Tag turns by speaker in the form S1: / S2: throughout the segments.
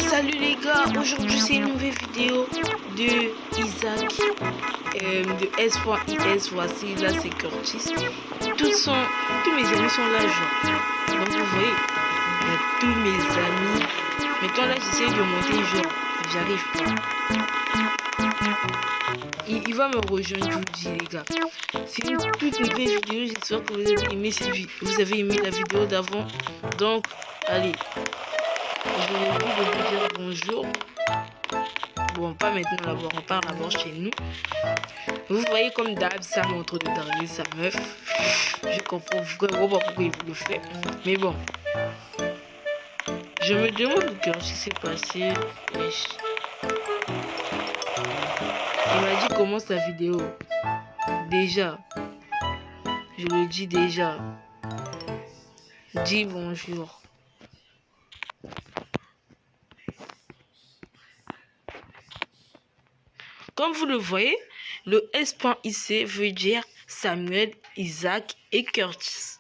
S1: Salut les gars, aujourd'hui c'est une nouvelle vidéo de Isaac, de S.IS. Voici, là c'est Curtis. Tous mes amis sont là, genre. Donc vous voyez, il y a tous mes amis. Maintenant là j'essaie de monter, genre, j'arrive pas. Il va me rejoindre, je vous dis les gars. C'est une toute nouvelle vidéo, j'espère que vous avez aimé cette vidéo. Vous avez aimé la vidéo d'avant. Donc, allez. Je vais vous dire bonjour. Bon, pas maintenant d'abord, on part d'abord chez nous. Vous voyez comme d'hab, ça montre de draguer sa meuf. Je comprends vraiment pas pourquoi il le fait. Mais bon. Je me demande ce qui s'est passé. Wesh. Il m'a dit commence la vidéo. Déjà. Je le dis déjà. Dis bonjour. Comme vous le voyez, le S.IC veut dire Samuel, Isaac et Curtis.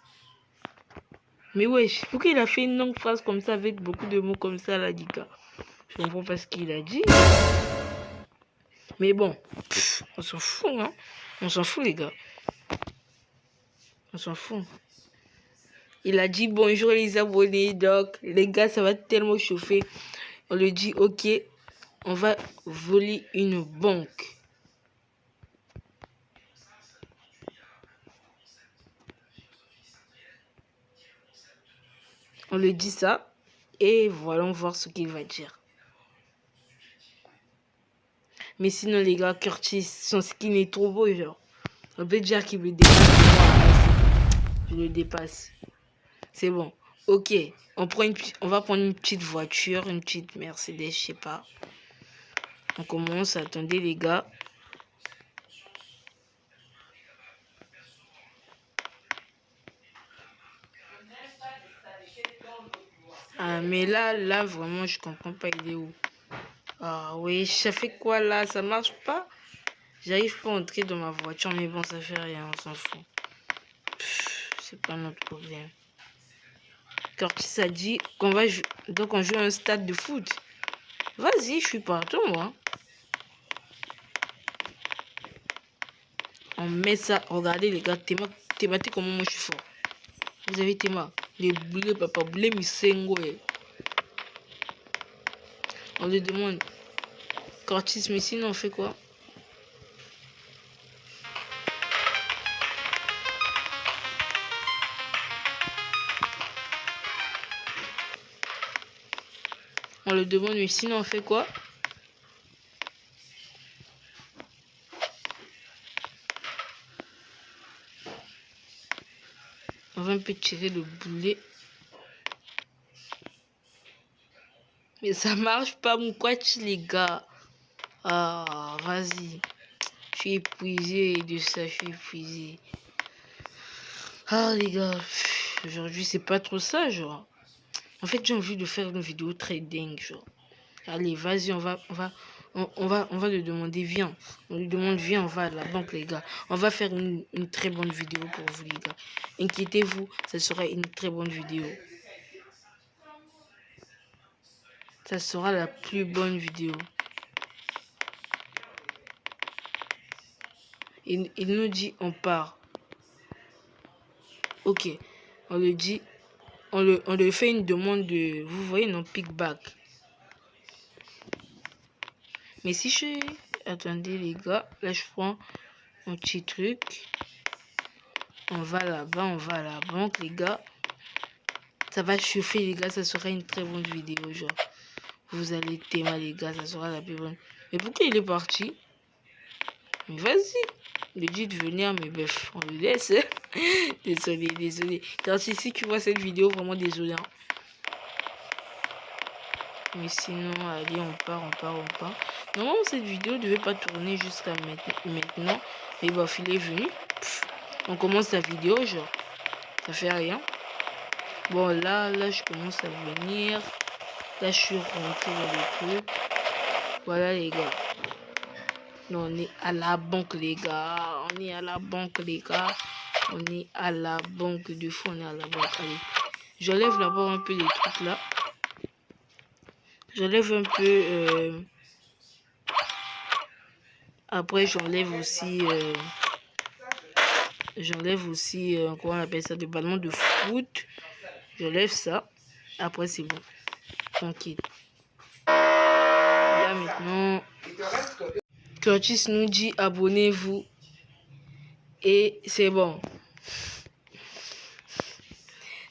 S1: Mais wesh, pourquoi il a fait une longue phrase comme ça avec beaucoup de mots comme ça là, Dika? Je comprends pas ce qu'il a dit. Mais bon, on s'en fout, hein. On s'en fout, les gars. On s'en fout. Il a dit bonjour les abonnés, donc les gars, ça va tellement chauffer. On lui dit ok, on va voler une banque. On lui dit ça et voyons voir ce qu'il va dire. Mais sinon les gars, Curtis, son skin est trop beau, genre. On peut dire qu'il me dépasse. Je le dépasse. C'est bon. Ok. On va prendre une petite voiture, une petite Mercedes, je sais pas. On commence. Attendez les gars. Ah mais là vraiment je comprends pas, il est où? Ah oui, ça fait quoi là? Ça marche pas? J'arrive pas à entrer dans ma voiture, mais bon, ça fait rien, on s'en fout. C'est pas notre problème. Curtis a dit qu'on va donc on joue à un stade de foot. Vas-y, je suis partout moi. On met ça. Regardez les gars, thématique comment moi je suis fort. Vous avez Théma. Les boulets, papa, boulets, misengo. On lui demande. Curtis, mais sinon on fait quoi? On le demande, mais sinon on fait quoi? On va un peu tirer le boulet. Mais ça marche pas, mon coach, les gars. Ah, vas-y. Je suis épuisé de ça, je suis épuisé. Ah, les gars. Aujourd'hui, c'est pas trop ça, genre. En fait, j'ai envie de faire une vidéo très dingue, genre. Allez, vas-y, on va lui demander, viens. On lui demande, viens, on va à la banque, les gars. On va faire une très bonne vidéo pour vous, les gars. Inquiétez-vous, ça sera une très bonne vidéo. Ça sera la plus bonne vidéo. Il nous dit, on part. Ok, on le dit, on lui fait une demande de, vous voyez, non, pick-back. Mais si je... Attendez les gars, là je prends un petit truc. On va là-bas, on va à la banque les gars. Ça va chauffer les gars, ça sera une très bonne vidéo genre. Vous allez Théma les gars, ça sera la plus bonne. Mais pourquoi il est parti? Mais vas-y. Il dit de venir, mais bref, on le laisse. Désolé. Car si tu vois cette vidéo, vraiment désolé. Hein. Mais sinon, allez, on part. Normalement, cette vidéo ne devait pas tourner jusqu'à maintenant. Mais bref, il est venu. On commence la vidéo, genre. Ça fait rien. Bon, là, je commence à venir. Là, je suis rentré dans le truc. Voilà, les gars. Non, on est à la banque, les gars. On est à la banque de fou, on est à la banque. Allez. J'enlève d'abord un peu les trucs là. J'enlève un peu. Après, j'enlève aussi. Comment on appelle ça, des ballons de foot. J'enlève ça. Après, c'est bon. Tranquille. Là, maintenant, Curtis nous dit abonnez-vous. Et c'est bon.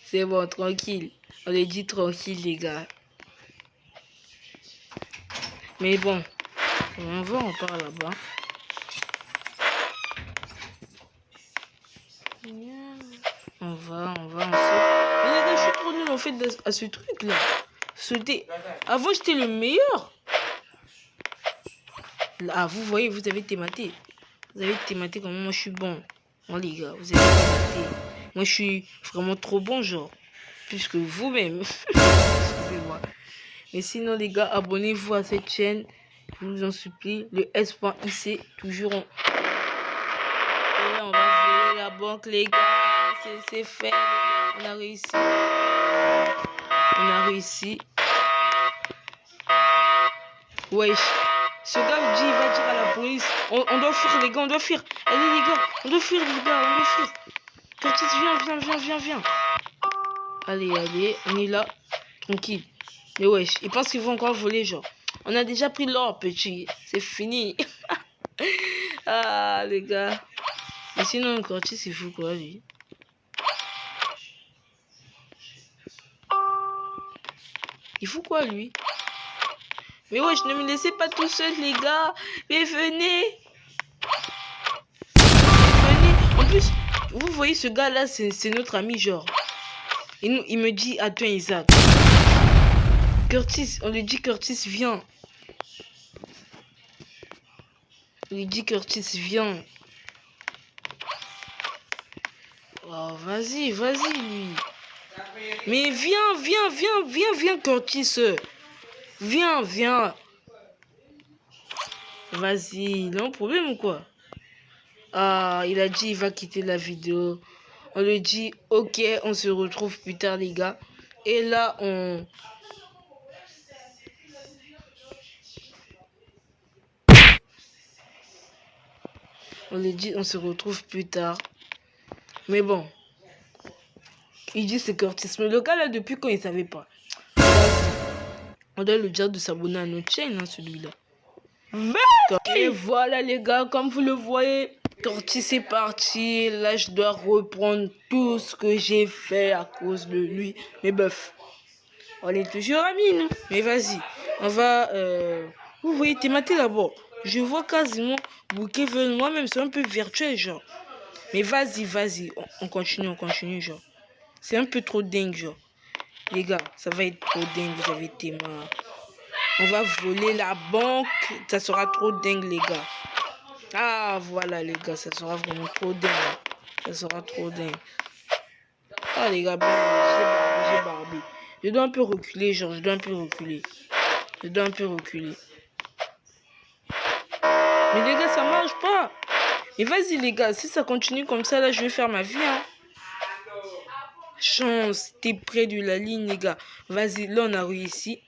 S1: C'est bon, tranquille. On les dit tranquille, les gars. Mais bon, on va en parler là-bas. On va ensuite. Mais les gars, je suis trop nul en fait à ce truc là. Avant, j'étais le meilleur. Là, vous voyez, vous avez thématé. Vous avez thématé comment moi je suis bon. Bon, les gars, vous avez thématé. Moi, je suis vraiment trop bon, genre. Plus que vous-même. Excusez-moi. Mais sinon, les gars, abonnez-vous à cette chaîne. Je vous en supplie. Le S.IC, toujours en. Et là, on va voler la banque, les gars. C'est fait, les gars. On a réussi. On a réussi. Wesh. Ce gars me dit, il va dire à la police. On doit fuir, les gars, on doit fuir. Allez, les gars, on doit fuir, les gars, on doit fuir. Curtis, viens. Allez, on est là. Tranquille. Mais wesh, ils pensent qu'ils vont encore voler, genre. On a déjà pris l'or, petit. C'est fini. Ah, les gars. Mais sinon, Curtis, il fout quoi, lui? Il fout quoi, lui? Mais wesh, ne me laissez pas tout seul, les gars. Mais venez. En plus, vous voyez, ce gars-là, c'est notre ami, genre. Il me dit, attends, Isaac. Curtis, on lui dit, Curtis, viens. On lui dit, Curtis, viens. Oh, vas-y, lui. Mais viens, Curtis. Viens. Vas-y, il a un problème ou quoi? Ah, il a dit il va quitter la vidéo. On lui dit ok, on se retrouve plus tard, les gars. Et là, on lui dit on se retrouve plus tard. Mais bon, il dit c'est Curtis. Mais le gars là, depuis quand il savait pas? On doit lui dire de s'abonner à notre chaîne, hein, celui-là. Et voilà, les gars, comme vous le voyez, Curtis est parti. Là, je dois reprendre tout ce que j'ai fait à cause de lui. Mais bof, on est toujours amis, non? Mais vas-y, on va... Vous voyez, t'es maté là-bas. Je vois quasiment Bouquet venir moi-même, c'est un peu virtuel, genre. Mais vas-y, on continue, genre. C'est un peu trop dingue, genre. Les gars, ça va être trop dingue, vous avez été marre. On va voler la banque, ça sera trop dingue, les gars. Ah, voilà, les gars, ça sera vraiment trop dingue. Ça sera trop dingue. Ah, les gars, j'ai barbé. Je dois un peu reculer, genre, je dois un peu reculer. Mais les gars, ça marche pas. Mais vas-y, les gars, si ça continue comme ça, là, je vais faire ma vie, hein. Chance, t'es près de la ligne, les gars. Vas-y, là, on a réussi.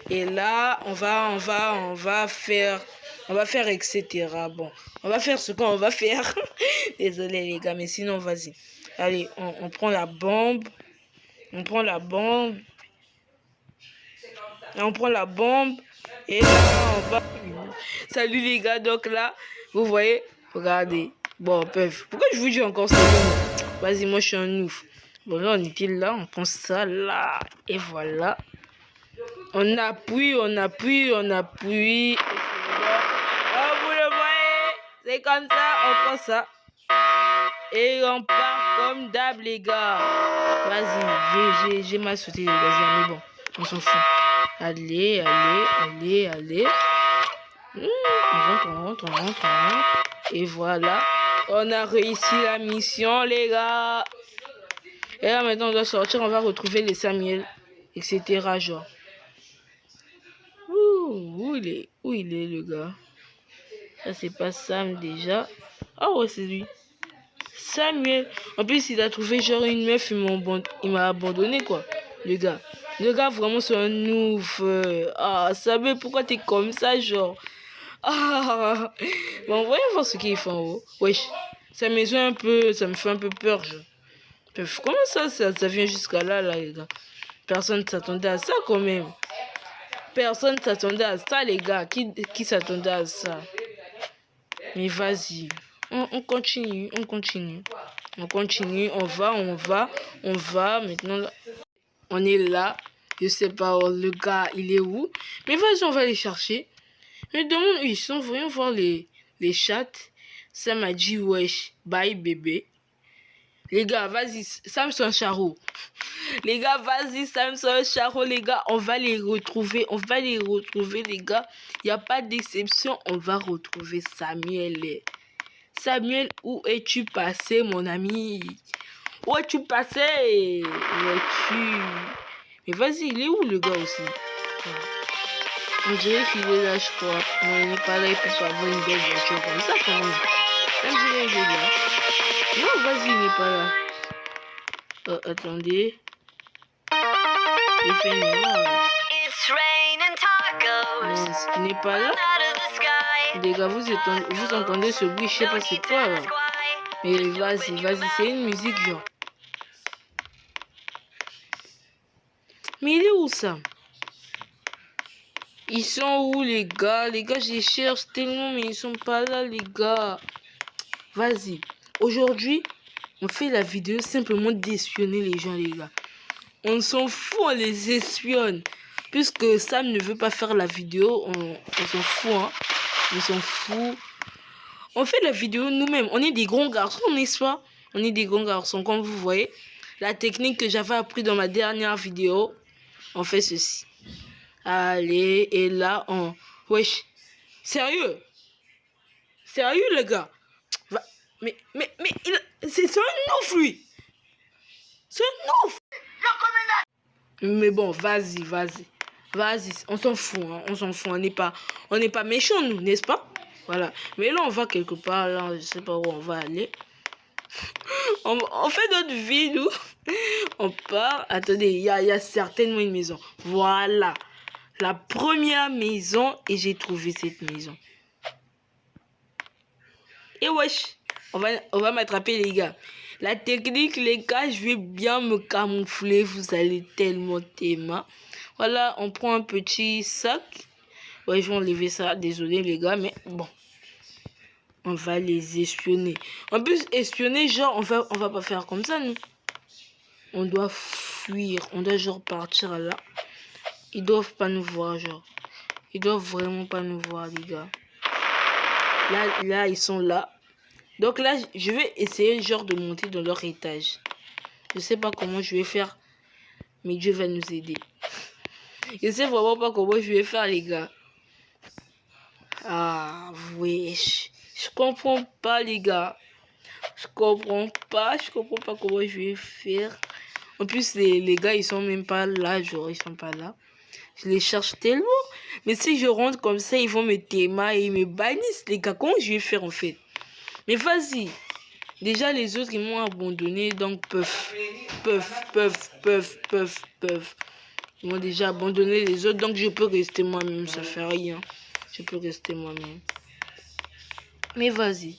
S1: Et là, on va faire, etc. Bon, on va faire ce qu'on va faire. Désolé, les gars, mais sinon, vas-y. Allez, on prend la bombe. On prend la bombe. Et là, on va... Salut, les gars. Donc là, vous voyez, regardez. Bon, peuf. Pourquoi je vous dis encore ça? Vas-y, moi, je suis un ouf. Bon, là, on était là. On prend ça là. Et voilà. On appuie. Oh, vous le voyez, c'est comme ça, on prend ça. Et on part comme d'hab, les gars. Vas-y, j'ai mal sauté, les gars, mais bon, on s'en fout. Allez. On rentre. Et voilà, on a réussi la mission, les gars. Et là, maintenant, on doit sortir, on va retrouver les Samuel, etc. genre. Où il est le gars? Ça c'est pas Sam déjà. Ah ouais, c'est lui. Samuel. En plus il a trouvé genre une meuf, il m'a abandonné quoi. Le gars. Le gars, vraiment, c'est un ouf. Ah, Sabé, pourquoi t'es comme ça, genre? Ah, bon, voyons voir ce qu'il fait en haut. Wesh, sa maison un peu, ça me fait un peu peur, genre. Comment ça vient jusqu'à là, les gars? Personne ne s'attendait à ça, quand même. Personne ne s'attendait à ça, les gars. Qui s'attendait à ça? Mais vas-y. On continue, on continue. On continue, on va. Maintenant, là, on est là. Je sais pas, le gars, il est où? Mais vas-y, on va aller chercher. Mais demande où ils sont. Voyons voir les chats. Ça m'a dit, wesh, bye bébé. Les gars, vas-y, Samson Charo. Les gars, vas-y, Samson Charo, les gars, on va les retrouver. Les gars. Il n'y a pas d'exception, on va retrouver Samuel. Samuel, où es-tu passé, mon ami? Où es-tu passé? Où es-tu? Mais vas-y, il est où, le gars, aussi? On dirait qu'il est là, je crois. Non, il n'est pas là, il peut pas avoir une belle voiture comme ça, quand même. On dirait qu'il est là. Non, vas-y, il n'est pas là. Attendez. Il fait une erreur. Non, il n'est pas là. Les gars, vous entendez ce bruit, je sais pas c'est quoi, là. Mais vas-y, c'est une musique, genre. Mais il est où, ça? Ils sont où, les gars? Les gars, je les cherche tellement, mais ils sont pas là, les gars. Vas-y. Aujourd'hui, on fait la vidéo simplement d'espionner les gens, les gars. On s'en fout, on les espionne. Puisque Sam ne veut pas faire la vidéo, on s'en fout, hein. On s'en fout. On fait la vidéo nous-mêmes. On est des grands garçons, n'est-ce pas? On est des grands garçons, comme vous voyez. La technique que j'avais appris dans ma dernière vidéo, on fait ceci. Allez, et là, on... Wesh. Sérieux? Sérieux, les gars? Mais, c'est un ouf, lui. C'est un ouf. Mais bon, vas-y. Vas-y, on s'en fout, hein. On s'en fout. On n'est pas méchants, nous, n'est-ce pas? Voilà. Mais là, on va quelque part, là, je sais pas où on va aller. On fait notre vie, nous. On part. Attendez, il y a certainement une maison. Voilà. La première maison, et j'ai trouvé cette maison. Et wesh, on va m'attraper, les gars. La technique, les gars, je vais bien me camoufler. Vous allez tellement t'aimer. Voilà, on prend un petit sac. Ouais, je vais enlever ça. Désolé, les gars, mais bon. On va les espionner. En plus, espionner, genre, on va pas faire comme ça, nous. On doit fuir. On doit, genre, partir là. Ils doivent pas nous voir, genre. Ils doivent vraiment pas nous voir, les gars. Là, ils sont là. Donc là, je vais essayer, genre, de monter dans leur étage. Je sais pas comment je vais faire. Mais Dieu va nous aider. Je sais vraiment pas comment je vais faire, les gars. Ah, wesh. Je comprends pas, les gars. Je comprends pas comment je vais faire. En plus, les gars, ils sont même pas là, genre, ils sont pas là. Je les cherche tellement. Mais si je rentre comme ça, ils vont me téma et ils me bannissent, les gars. Comment je vais faire, en fait? Mais vas-y. Déjà, les autres, ils m'ont abandonné, donc peuvent. Ils m'ont déjà abandonné les autres, donc je peux rester moi-même, ça fait rien. Je peux rester moi-même. Mais vas-y,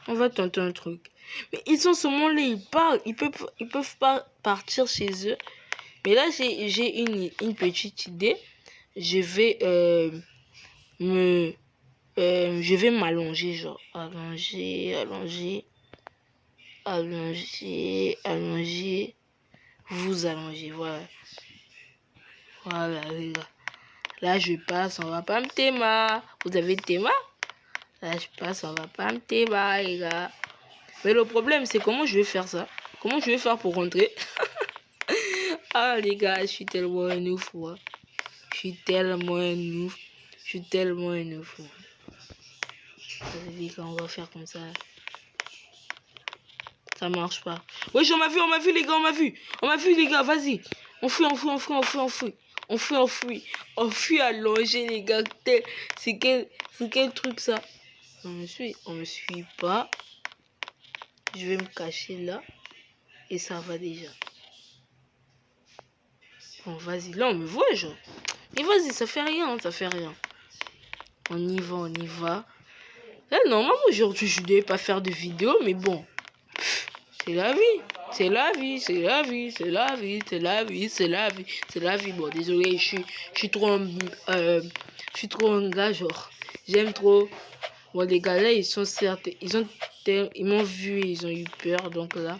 S1: on va tenter un truc. Mais ils sont seulement là, ils parlent, ils peuvent pas partir chez eux. Mais là, j'ai une petite idée. Je vais je vais m'allonger, genre allonger, vous allongez, voilà. Voilà, les gars. Là, je passe, on va pas me téma. Vous avez téma? Là, je passe, on va pas me téma, les gars. Mais le problème, c'est comment je vais faire ça? Comment je vais faire pour rentrer? Ah, les gars, je suis tellement un ouf, ouais. Je suis tellement un ouf. Vas-y, on va faire comme ça. Ça marche pas. Wesh, on m'a vu, les gars, on m'a vu, les gars, vas-y. On fuit. On fuit allongé, les gars. C'est quel truc, ça? On me suit pas. Je vais me cacher là. Et ça va déjà. Bon, vas-y, là, on me voit, genre. Mais vas-y, ça fait rien, ça fait rien. On y va, on y va. Là, normalement, aujourd'hui, je ne devais pas faire de vidéo, mais bon. C'est la vie. C'est la vie, c'est la vie, c'est la vie, c'est la vie, c'est la vie, c'est la vie. Bon, désolé, je suis trop un gars, genre. J'aime trop. Bon, les gars, là, ils sont certes. Ils m'ont vu, ils ont eu peur, donc là.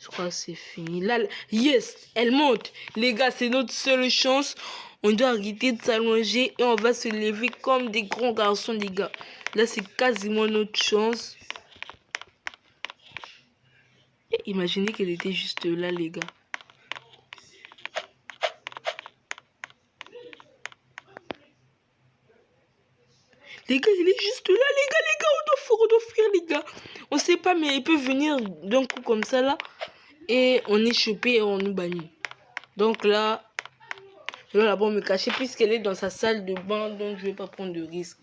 S1: Je crois que c'est fini. Là, yes, elle monte. Les gars, c'est notre seule chance. On doit arrêter de s'allonger et on va se lever comme des grands garçons, les gars. Là, c'est quasiment notre chance. Et imaginez qu'elle était juste là, les gars. Les gars, il est juste là, les gars, on doit fuir, les gars. On sait pas, mais il peut venir d'un coup comme ça, là. Et on est chopé et on nous bannit. Donc là, je vais d'abord me cacher puisqu'elle est dans sa salle de bain, donc je vais pas prendre de risque.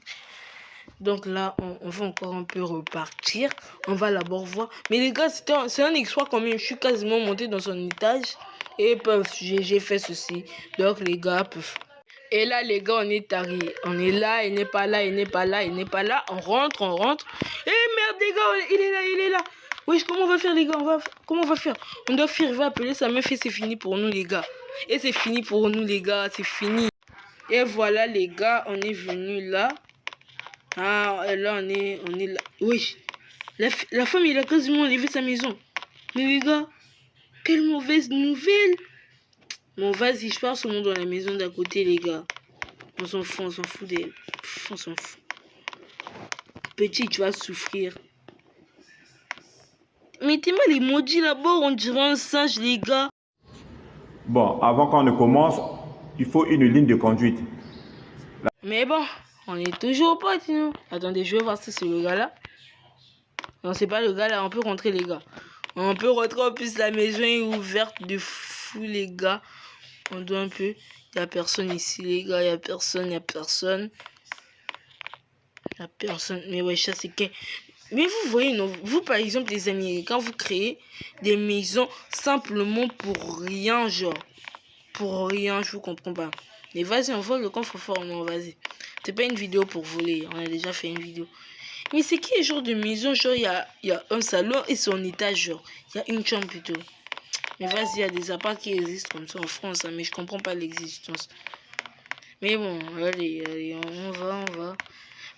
S1: Donc là, on va encore un peu repartir. On va d'abord voir. Mais les gars, c'est un exploit quand même. Je suis quasiment monté dans son étage. Et j'ai fait ceci. Donc les gars peuvent. Et là, les gars, on est arrivé. On est là, il n'est pas là, il n'est pas là, il n'est pas là. On rentre, on rentre. Eh merde, les gars, il est là, il est là. Wesh, comment on va faire, les gars? Comment on va faire? On doit fuir, il va appeler sa meuf et c'est fini pour nous, les gars. Et c'est fini pour nous, les gars, c'est fini. Et voilà, les gars, on est venu là. Ah, là, on est là. Wesh, la femme, il a quasiment enlevé sa maison. Mais les gars, quelle mauvaise nouvelle. Bon, vas-y, je pars seulement dans la maison d'à côté, les gars. On s'en fout d'elle. On s'en fout. Petit, tu vas souffrir. Mettez-moi les maudits là-bas, on dirait un singe, les gars.
S2: Bon, avant qu'on ne commence, il faut une ligne de conduite.
S1: Mais bon, on est toujours potes, nous. Attendez, je vais voir si c'est le gars là. Non, c'est pas le gars là, on peut rentrer, les gars. On peut rentrer, en plus la maison est ouverte de fou, les gars. On doit un peu. Il n'y a personne ici, les gars. Il n'y a personne, il n'y a personne. Il n'y a personne. Mais ouais, ça c'est que. Mais vous voyez, non, vous par exemple, les amis, quand vous créez des maisons simplement pour rien, genre. Pour rien, je vous comprends pas. Mais vas-y, on vole le coffre-fort, non, vas-y. C'est pas une vidéo pour voler, on a déjà fait une vidéo. Mais c'est qui genre de maison, genre, il y a un salon et son étage, genre. Il y a une chambre plutôt. Mais vas-y, il y a des apparts qui existent comme ça en France, hein, mais je comprends pas l'existence. Mais bon, allez, on va.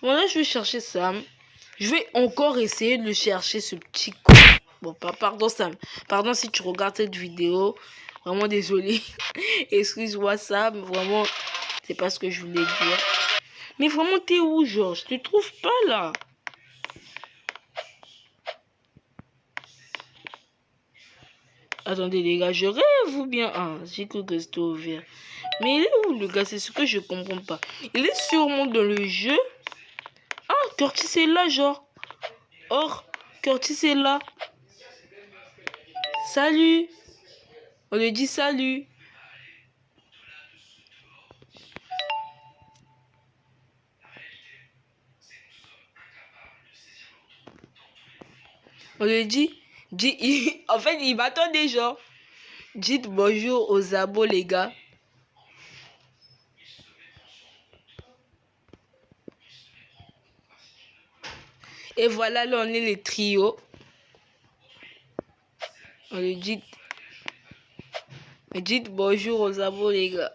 S1: Bon, là, je vais chercher Sam. Je vais encore essayer de le chercher, ce petit con. Bon, pardon, Sam. Pardon si tu regardes cette vidéo. Vraiment désolé. Excuse-moi, Sam. Vraiment, c'est pas ce que je voulais dire. Mais vraiment, t'es où, genre? Je te trouve pas, là. Attendez, les gars, je rêve ou bien... Ah, j'ai cru que c'était ouvert. Mais il est où, le gars? C'est ce que je comprends pas. Il est sûrement dans le jeu. Ah, Curtis est là, genre. Or, Curtis est là. Salut. On lui dit salut. On lui dit... En fait, il m'attend déjà. Dites bonjour aux abos, les gars. Et voilà, là, on est les trios. On lui dit... Dites bonjour aux abos, les gars.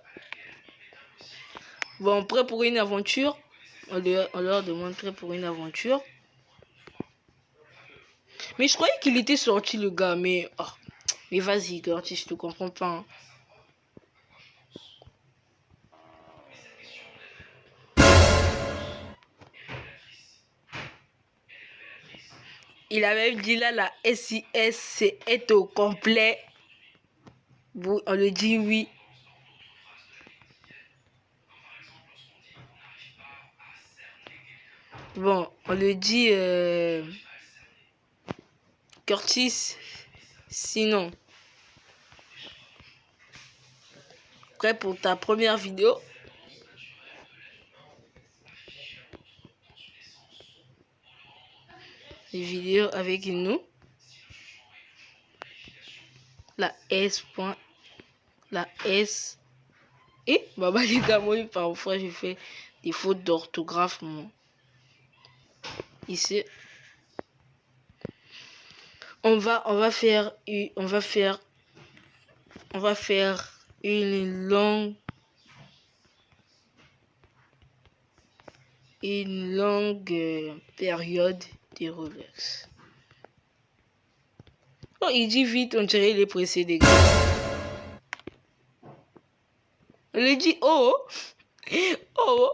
S1: Bon, prêt pour une aventure? On leur demande prêt pour une aventure. Mais je croyais qu'il était sorti, le gars. Mais, oh, mais vas-y, Curtis, je te comprends pas. Hein. Il avait dit là, la SIS est au complet. On le dit oui. Bon, on le dit Curtis. Sinon, prêt pour ta première vidéo? Les vidéos avec nous. La S. la S. Et bah les gars, moi parfois je fais des fautes d'orthographe. Ici, on va faire une longue période de relax. Oh, il dit vite, on dirait il est pressé, des gars. On lui dit oh, oh,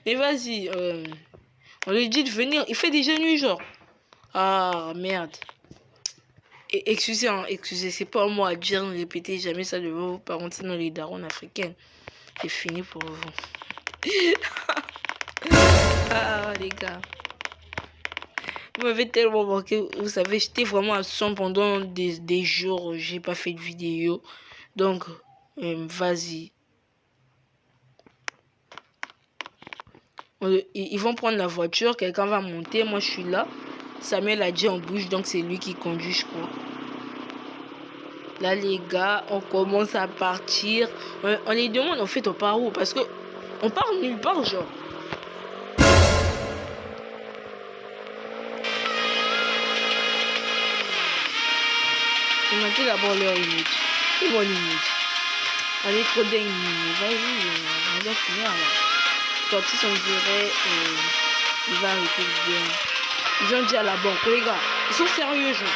S1: mais vas-y, on lui dit de venir. Il fait déjà nuit, genre. Ah merde. Et excusez, hein, excusez, c'est pas moi à dire, ne répétez jamais ça devant vos parents, sinon les darons africaines. C'est fini pour vous. Ah les gars. Vous m'avez tellement manqué, vous savez, j'étais vraiment absent pendant des jours, j'ai pas fait de vidéo. Donc, vas-y. Ils vont prendre la voiture, quelqu'un va monter, moi je suis là. Samuel a dit en bouge, donc c'est lui qui conduit, je crois. Là les gars, on commence à partir. On les demande en fait on part où? Parce que on part nulle part, genre. On m'a dit d'abord leur limite. Et mon limite. On est trop dingue, vas-y, on va finir là. Quand si on dirait, il va arrêter le game. Ils ont dit à la banque, les gars, ils sont sérieux, genre.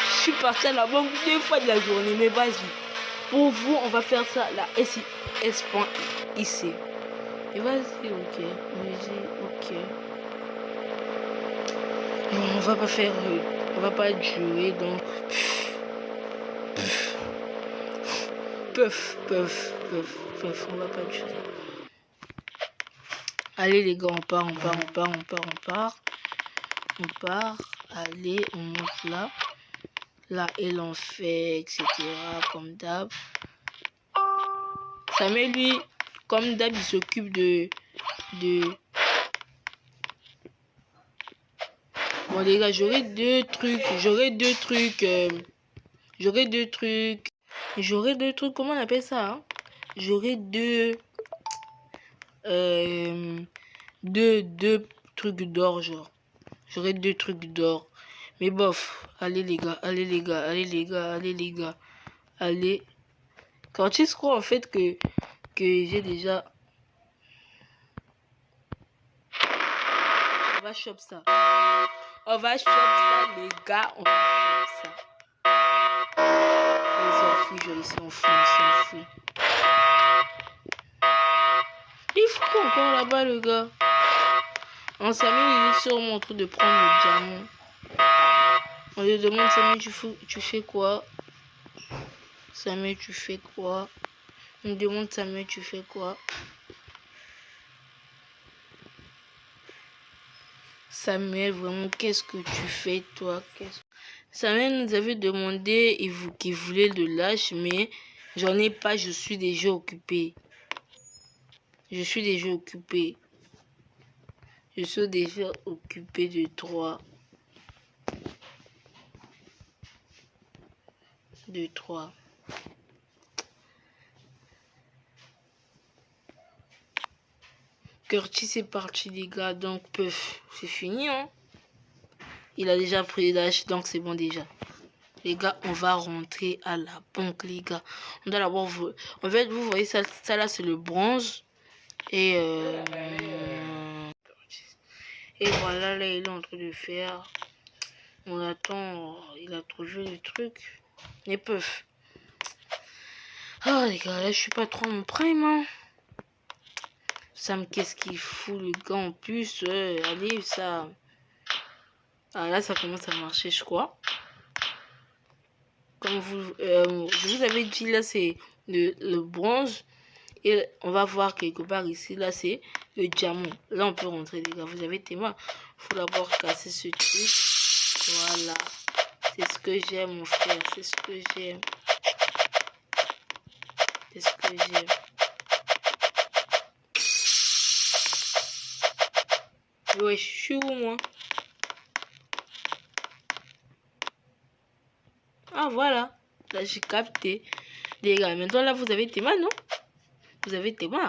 S1: Je suis parti à la banque 2 fois de la journée, mais vas-y. Pour vous, on va faire ça, la S.IC. Et vas-y, ok. On lui dit, ok. Bon, on va pas faire, on va pas jouer, donc. Peuf, on va pas jouer. Allez les gars, on part. Allez, on monte là. Là, et l'on fait, etc. Comme d'hab. Samuel, lui, comme d'hab, il s'occupe de... Bon les gars, j'aurai deux trucs. Comment on appelle ça, hein? J'aurai deux trucs d'or, genre. J'aurai 2 trucs d'or. Mais bof, allez les gars. Allez. Quand tu crois en fait que j'ai déjà... On va shop ça. Les gars. On va shop ça. Ils s'en foutent. Il faut quoi encore là-bas, le gars? En Samuel, il est sûrement en train de prendre le diamant. On lui demande, Samuel, tu fais quoi? Samuel, tu fais quoi? On me demande, Samuel, tu fais quoi? Samuel, vraiment, qu'est-ce que tu fais, toi? Samuel nous avait demandé qu'il voulait le lâche, mais j'en ai pas, je suis déjà occupé. Je suis déjà occupé de 3. Curtis est parti, les gars, donc c'est fini, hein. Il a déjà pris l'âge, donc c'est bon déjà. Les gars, on va rentrer à la banque, les gars. On doit d'abord... En fait, vous voyez, ça là, c'est le bronze. Et voilà, là, il est en train de faire... On attend, il a trouvé le truc. Les puffs. Ah, les gars, là, je suis pas trop en prime, hein. Sam, qu'est-ce qu'il fout, le gars, en plus. Allez, ça... Ah, là, ça commence à marcher, je crois. Comme je vous avais dit, là, c'est le bronze. Et on va voir quelque part ici, là, c'est le diamant. Là, on peut rentrer, les gars. Vous avez témoin. Il faut d'abord casser ce truc. Voilà. C'est ce que j'aime, mon frère. C'est ce que j'aime. Ouais, je suis où, moi? Ah, voilà. Là, j'ai capté. Les gars, maintenant là, vous avez Théma, non? Vous avez Théma.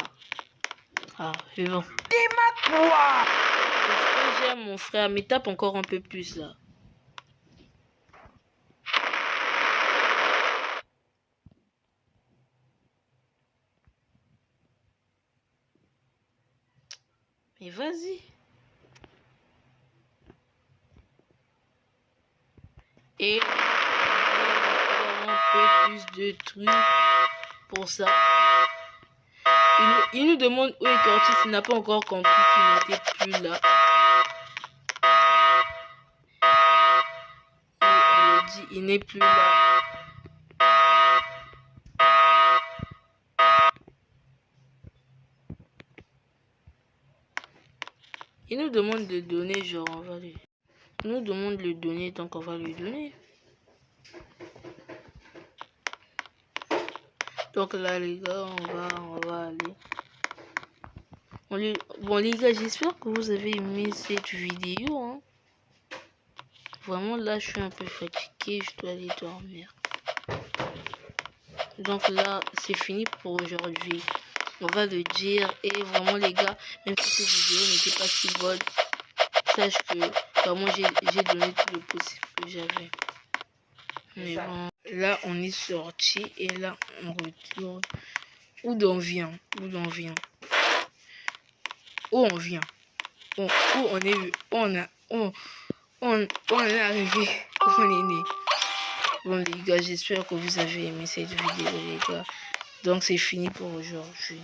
S1: Ah, c'est bon.
S3: Théma quoi?
S1: J'aime mon frère, mais tape encore un peu plus là. Mais vas-y. Et un peu plus de trucs pour ça. Il nous demande où est Curtis. Il n'a pas encore compris qu'il n'était plus là. Et on le dit, il n'est plus là. Il nous demande de donner, genre on va lui. Il nous demande de le donner, donc on va lui donner. Donc là les gars, on va aller. Bon les gars, j'espère que vous avez aimé cette vidéo. Hein. Vraiment là, je suis un peu fatigué, je dois aller dormir. Donc là, c'est fini pour aujourd'hui. On va le dire. Et vraiment les gars, même si cette vidéo n'était pas si bonne, sache que vraiment j'ai donné tout le possible que j'avais. Mais bon, là on est sorti et là on retourne. Où on vient? Où on vient? Où on vient? Où on est? On est arrivé. On est né. Bon les gars, j'espère que vous avez aimé cette vidéo les gars. Donc c'est fini pour aujourd'hui.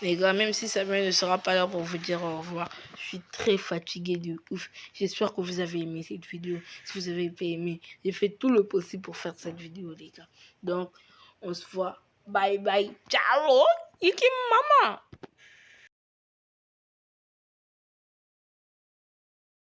S1: Les gars, même si Samuel ne sera pas là pour vous dire au revoir, je suis très fatigué de ouf. J'espère que vous avez aimé cette vidéo. Si vous avez pas aimé, j'ai fait tout le possible pour faire cette vidéo, les gars. Donc, on se voit. Bye bye. Ciao. Iki mama.